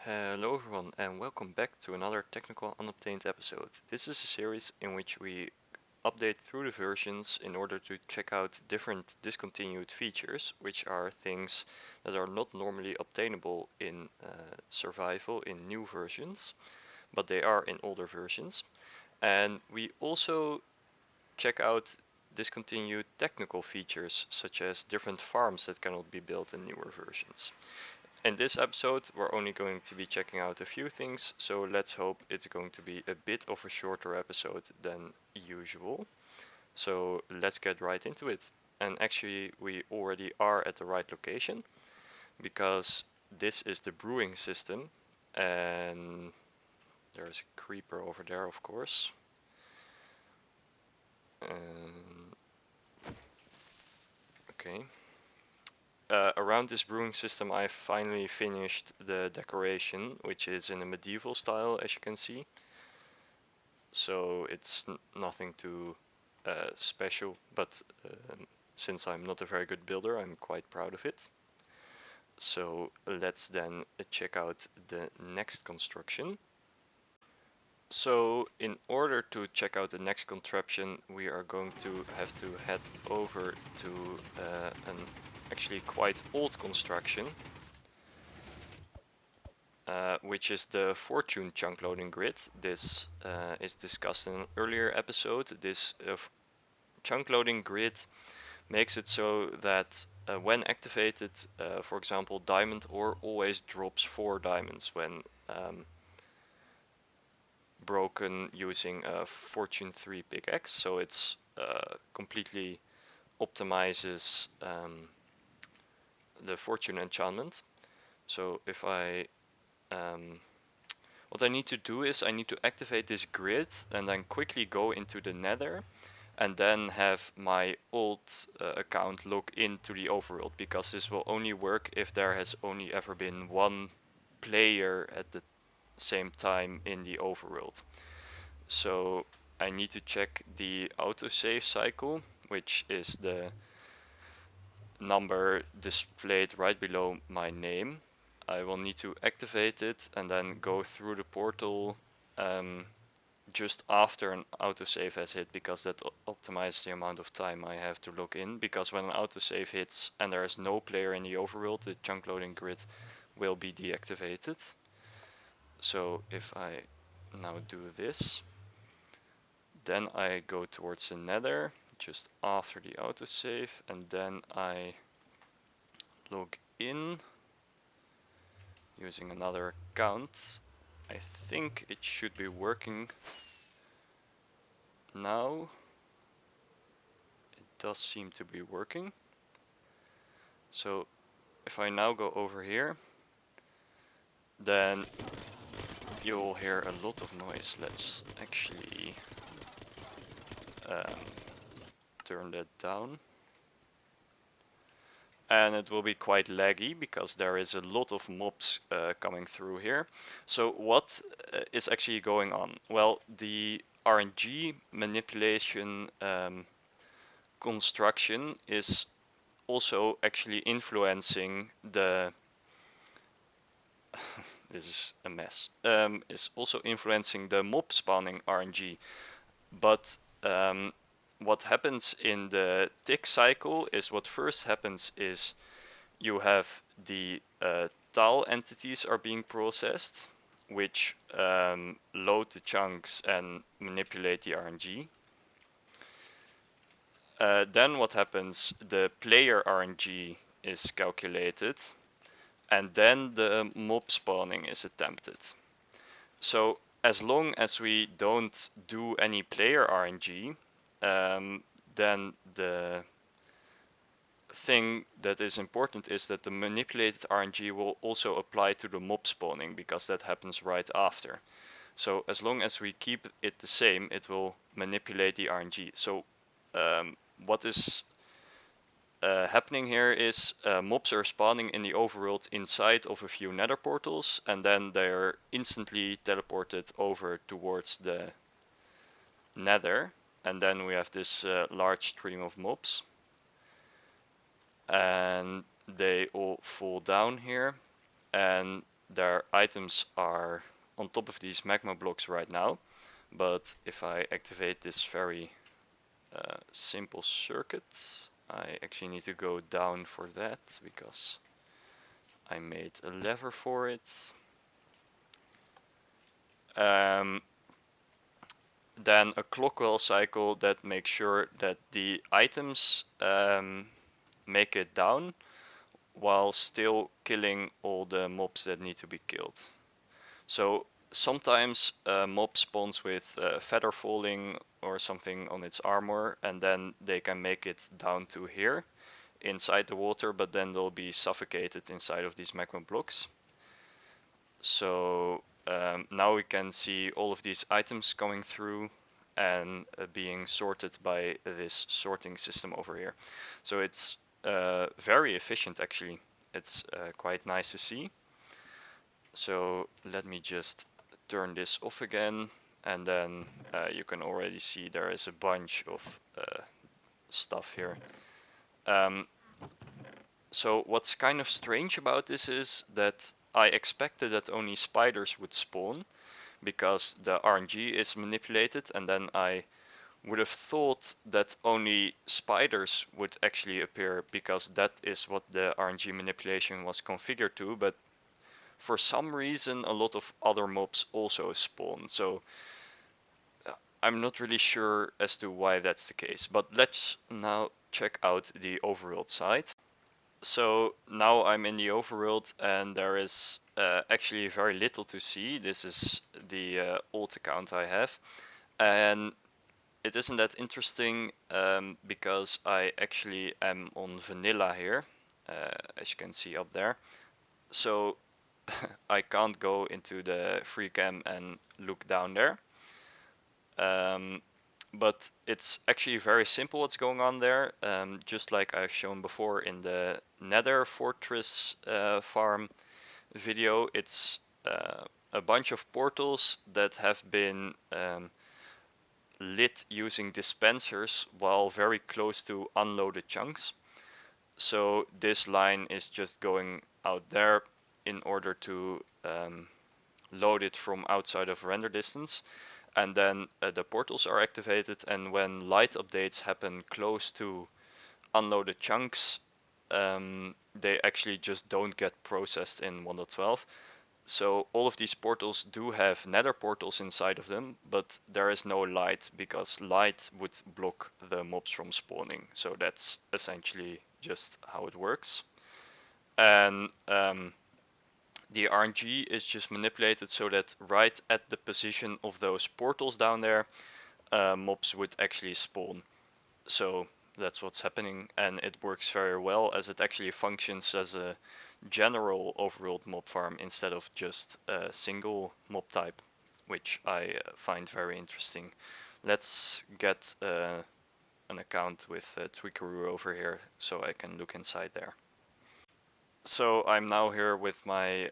Hello everyone and welcome back to another technical unobtained episode. This is a series in which we update through the versions in order to check out different discontinued features, which are things that are not normally obtainable in survival in new versions, but they are in older versions. And we also check out discontinued technical features such as different farms that cannot be built in newer versions. In this episode, we're only going to be checking out a few things, so let's hope it's going to be a bit of a shorter episode than usual. So let's get right into it. And actually, we already are at the right location because this is the brewing system, and there's a creeper over there, of course. Okay. Around this brewing system, I finally finished the decoration, which is in a medieval style, as you can see. So it's nothing too special, but since I'm not a very good builder, I'm quite proud of it. So let's then check out the next construction. So in order to check out the next contraption, we are going to have to head over to an actually quite old construction, which is the fortune chunk loading grid. This is discussed in an earlier episode. This chunk loading grid makes it so that when activated, for example, diamond ore always drops 4 diamonds when broken using a fortune 3 pickaxe. So it's completely optimizes the fortune enchantment. So if I what I need to do is I need to activate this grid and then quickly go into the nether and then have my old account log into the overworld, because this will only work if there has only ever been one player at the same time in the overworld. So I need to check the autosave cycle, which is the number displayed right below my name. I will need to activate it and then go through the portal just after an autosave has hit, because that optimizes the amount of time I have to log in, because when an autosave hits and there is no player in the overworld, the chunk loading grid will be deactivated. So if I now do this, then I go towards the nether just after the autosave, and then I log in using another account. I think it should be working now. It does seem to be working. So if I now go over here, then you'll hear a lot of noise. Let's actually turn that down. And it will be quite laggy because there is a lot of mobs coming through here. So what is actually going on? Well, the RNG manipulation construction is also actually influencing the this is a mess, is also influencing the mob spawning RNG. But what happens in the tick cycle is, what first happens is you have the tile entities are being processed, which load the chunks and manipulate the RNG. Then what happens, the player RNG is calculated, and then the mob spawning is attempted. So as long as we don't do any player RNG, then the thing that is important is that the manipulated RNG will also apply to the mob spawning, because that happens right after. So as long as we keep it the same, it will manipulate the RNG. So what is happening here is mobs are spawning in the overworld inside of a few nether portals, and then they're instantly teleported over towards the nether, and then we have this large stream of mobs, and they all fall down here, and their items are on top of these magma blocks right now, but if I activate this very simple circuit, I actually need to go down for that because I made a lever for it. Then a clockwheel cycle that makes sure that the items make it down while still killing all the mobs that need to be killed. So sometimes a mob spawns with feather falling or something on its armor, and then they can make it down to here inside the water, but then they'll be suffocated inside of these magma blocks. So now we can see all of these items coming through and being sorted by this sorting system over here. So it's very efficient actually. It's quite nice to see. So let me just turn this off again, and then you can already see there is a bunch of stuff here. So what's kind of strange about this is that I expected that only spiders would spawn because the RNG is manipulated, and then I would have thought that only spiders would actually appear because that is what the RNG manipulation was configured to, but for some reason a lot of other mobs also spawn. So I'm not really sure as to why that's the case, but let's now check out the overworld side. So now I'm in the overworld and there is actually very little to see. This is the old account I have, and it isn't that interesting because I actually am on vanilla here, as you can see up there. So I can't go into the free cam and look down there. But it's actually very simple what's going on there, just like I've shown before in the nether fortress farm video. It's a bunch of portals that have been lit using dispensers while very close to unloaded chunks. So this line is just going out there in order to load it from outside of render distance, and then the portals are activated, and when light updates happen close to unloaded chunks, they actually just don't get processed in 1.12. So all of these portals do have nether portals inside of them, but there is no light because light would block the mobs from spawning. So that's essentially just how it works. And the RNG is just manipulated so that right at the position of those portals down there, mobs would actually spawn. So that's what's happening, and it works very well as it actually functions as a general overworld mob farm instead of just a single mob type, which I find very interesting. Let's get an account with Twikaru over here so I can look inside there. So I'm now here with my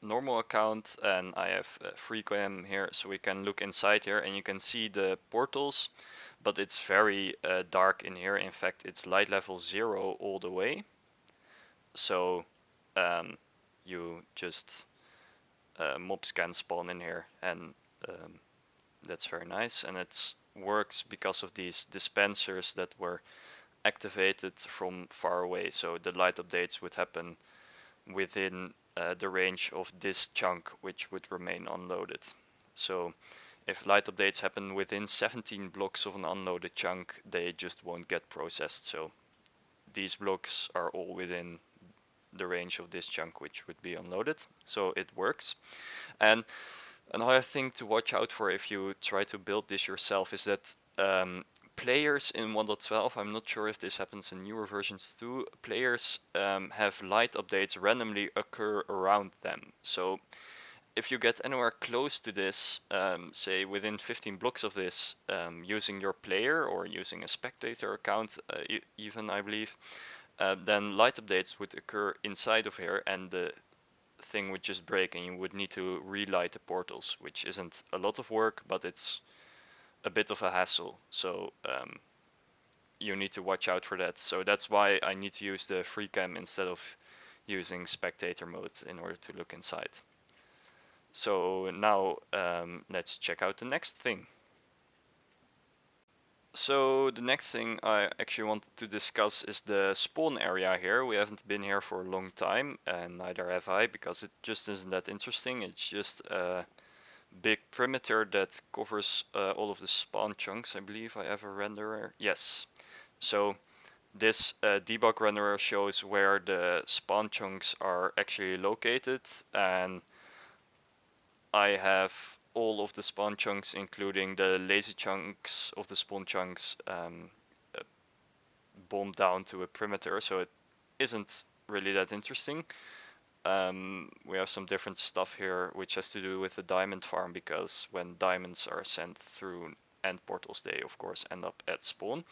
normal account, and I have FreeCam here, so we can look inside here and you can see the portals, but it's very dark in here. In fact, it's light level 0 all the way. So you just mobs can spawn in here, and that's very nice, and it works because of these dispensers that were activated from far away. So the light updates would happen within the range of this chunk, which would remain unloaded. So if light updates happen within 17 blocks of an unloaded chunk, they just won't get processed. So these blocks are all within the range of this chunk, which would be unloaded. So it works. And another thing to watch out for if you try to build this yourself is that players in 1.12, I'm not sure if this happens in newer versions too, players have light updates randomly occur around them. So if you get anywhere close to this, say within 15 blocks of this, using your player or using a spectator account, even I believe, then light updates would occur inside of here, and the thing would just break and you would need to relight the portals, which isn't a lot of work, but it's a bit of a hassle. So you need to watch out for that. So that's why I need to use the free cam instead of using spectator mode in order to look inside. So now let's check out the next thing. So the next thing I actually wanted to discuss is the spawn area here. We haven't been here for a long time, and neither have I, because it just isn't that interesting. It's just a big perimeter that covers all of the spawn chunks. I believe I have a renderer. Yes. So this debug renderer shows where the spawn chunks are actually located, and I have all of the spawn chunks, including the lazy chunks of the spawn chunks, bombed down to a perimeter, so it isn't really that interesting. We have some different stuff here which has to do with the diamond farm, because when diamonds are sent through end portals, they of course end up at spawn.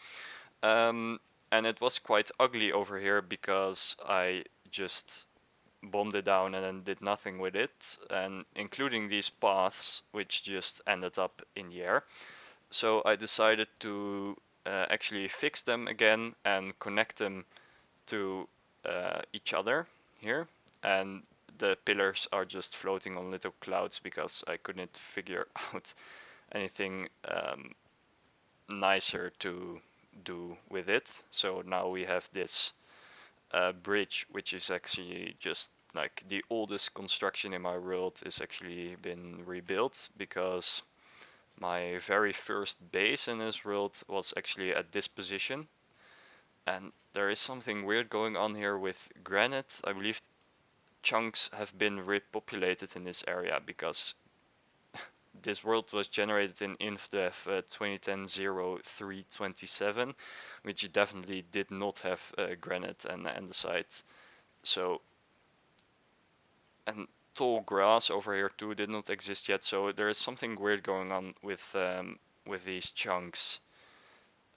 And it was quite ugly over here because I just bombed it down and then did nothing with it, and including these paths which just ended up in the air. So I decided to actually fix them again and connect them to each other here, and the pillars are just floating on little clouds because I couldn't figure out anything nicer to do with it. So now we have this bridge, which is actually just like the oldest construction in my world, is actually been rebuilt, because my very first base in this world was actually at this position. And there is something weird going on here with granite. I believe chunks have been repopulated in this area, because this world was generated in InfDev 2010-0327, which definitely did not have granite and andesite. So, and tall grass over here too did not exist yet. So there is something weird going on with these chunks,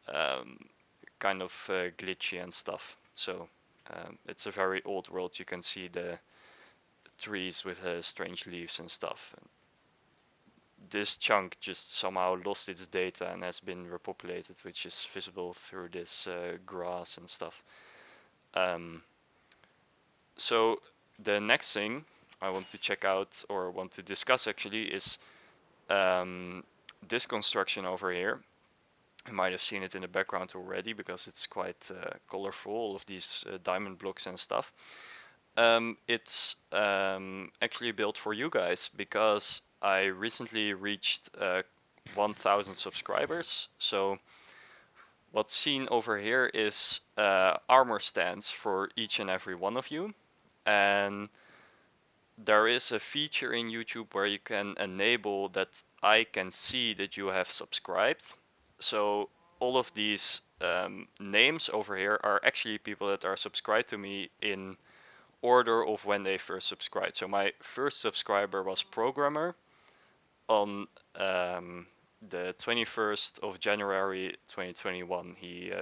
kind of glitchy and stuff. So it's a very old world. You can see the trees with strange leaves and stuff. This chunk just somehow lost its data and has been repopulated, which is visible through this grass and stuff. So the next thing I want to check out, or want to discuss actually, is this construction over here. You might have seen it in the background already because it's quite colorful, all of these diamond blocks and stuff. It's actually built for you guys, because I recently reached 1000 subscribers. So what's seen over here is armor stands for each and every one of you. And there is a feature in YouTube where you can enable that I can see that you have subscribed. So all of these names over here are actually people that are subscribed to me in order of when they first subscribed. So my first subscriber was Programmer on the 21st of January 2021. He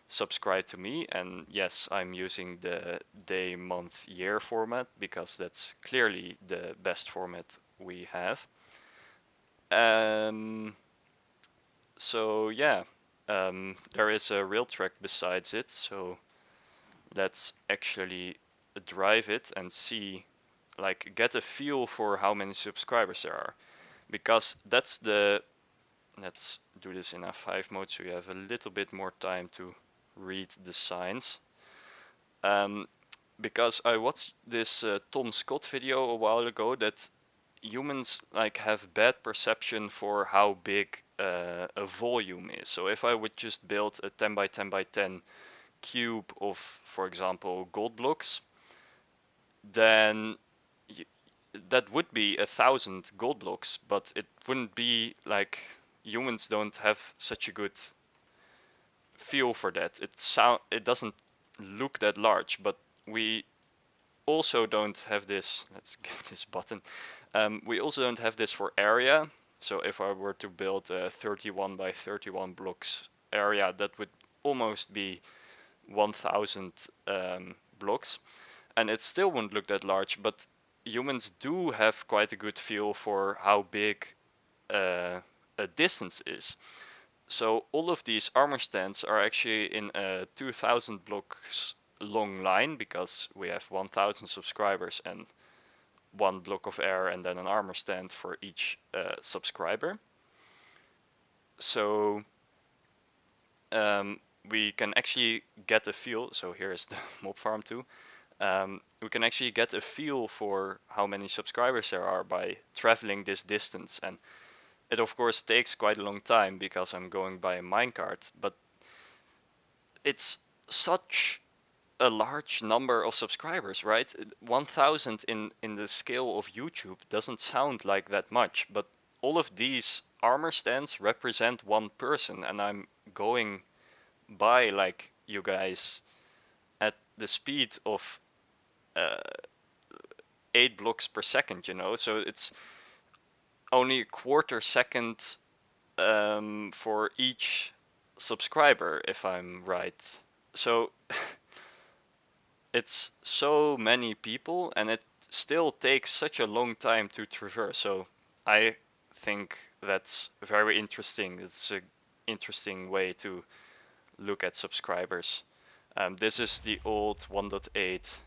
subscribe to me, and yes, I'm using the day, month, year format because that's clearly the best format we have. So yeah, there is a rail track besides it, so let's actually drive it and see, like, get a feel for how many subscribers there are, because that's the, let's do this in F5 mode so you have a little bit more time to read the signs. Because I watched this Tom Scott video a while ago that humans like have bad perception for how big a volume is. So if I would just build a 10 by 10 by 10 cube of, for example, gold blocks, then that would be 1,000 gold blocks, but it wouldn't be like, humans don't have such a good feel for that. It doesn't look that large, but we also don't have this. Let's get this button. We also don't have this for area. So if I were to build a 31 by 31 blocks area, that would almost be 1,000 blocks, and it still wouldn't look that large. But humans do have quite a good feel for how big a distance is. So all of these armor stands are actually in a 2,000 blocks long line because we have 1000 subscribers and 1 block of air and then an armor stand for each subscriber. So we can actually get a feel. So here is the mob farm too. We can actually get a feel for how many subscribers there are by traveling this distance, and it of course takes quite a long time because I'm going by a minecart, but it's such a large number of subscribers, right? 1000 in the scale of YouTube doesn't sound like that much, but all of these armor stands represent one person, and I'm going by like you guys at the speed of 8 blocks per second, you know, so it's only a quarter second for each subscriber, if I'm right. So it's so many people, and it still takes such a long time to traverse. So I think that's very interesting. It's an interesting way to look at subscribers. This is the old 1.8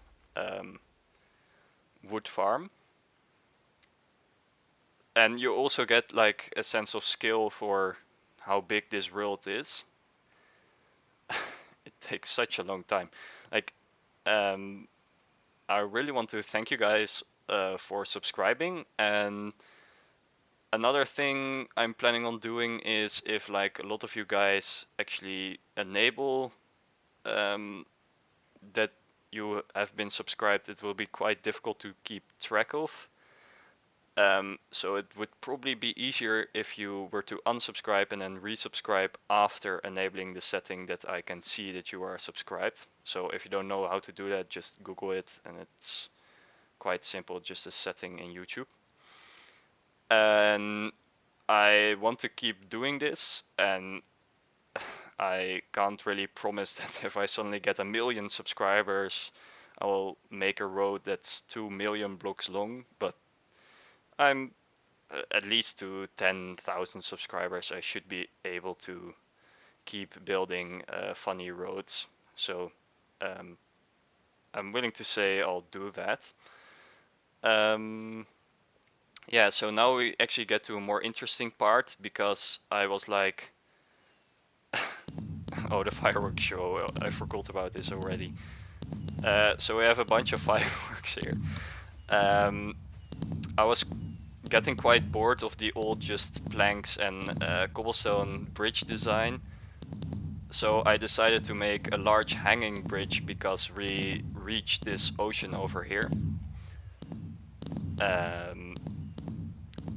wood farm. And you also get like a sense of scale for how big this world is. It takes such a long time. Like, I really want to thank you guys for subscribing. And another thing I'm planning on doing is if like a lot of you guys actually enable that you have been subscribed, it will be quite difficult to keep track of. So it would probably be easier if you were to unsubscribe and then resubscribe after enabling the setting that I can see that you are subscribed. So if you don't know how to do that, just Google it, and it's quite simple, just a setting in YouTube. And I want to keep doing this, and I can't really promise that if I suddenly get 1 million subscribers, I will make a road that's 2 million blocks long, but I'm at least to 10,000 subscribers, I should be able to keep building funny roads. So I'm willing to say I'll do that. Yeah, so now we actually get to a more interesting part because I was like, oh, the fireworks show, I forgot about this already. So we have a bunch of fireworks here. I was getting quite bored of the old just planks and cobblestone bridge design. So I decided to make a large hanging bridge because we reached this ocean over here.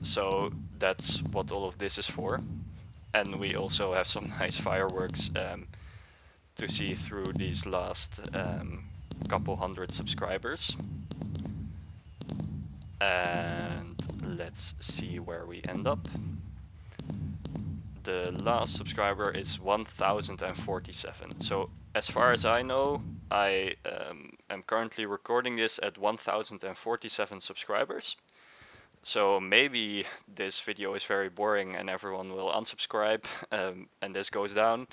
So that's what all of this is for. And we also have some nice fireworks to see through these last couple hundred subscribers. And let's see where we end up. The last subscriber is 1047. So as far as I know, I am currently recording this at 1047 subscribers. So maybe this video is very boring and everyone will unsubscribe and this goes down,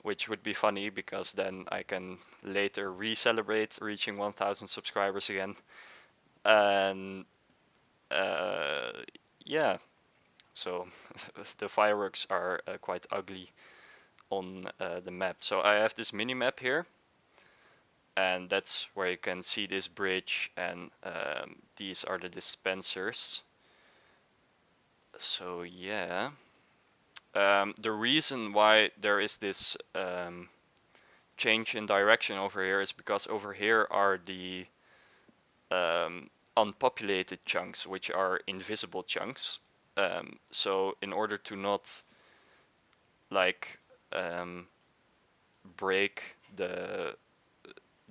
which would be funny because then I can later re-celebrate reaching 1000 subscribers again. And yeah, so the fireworks are quite ugly on the map. So I have this mini map here, and that's where you can see this bridge, and these are the dispensers. So yeah, the reason why there is this change in direction over here is because over here are the unpopulated chunks, which are invisible chunks. So in order to not like break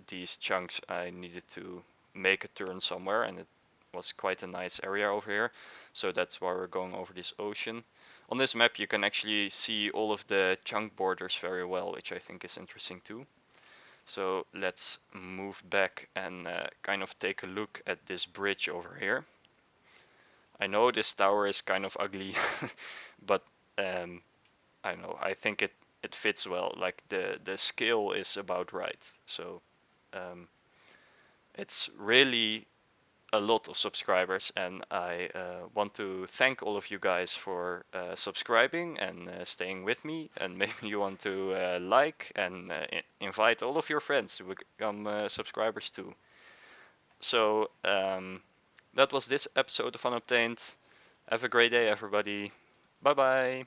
these chunks, I needed to make a turn somewhere, and it was quite a nice area over here. So that's why we're going over this ocean. On this map you can actually see all of the chunk borders very well, which I think is interesting too. So let's move back and kind of take a look at this bridge over here. I know this tower is kind of ugly, but I don't know, I think it fits well. Like the scale is about right. So it's really a lot of subscribers, and I want to thank all of you guys for subscribing and staying with me, and maybe you want to like and invite all of your friends to become subscribers too. So that was this episode of Unobtained. Have a great day, everybody. Bye bye.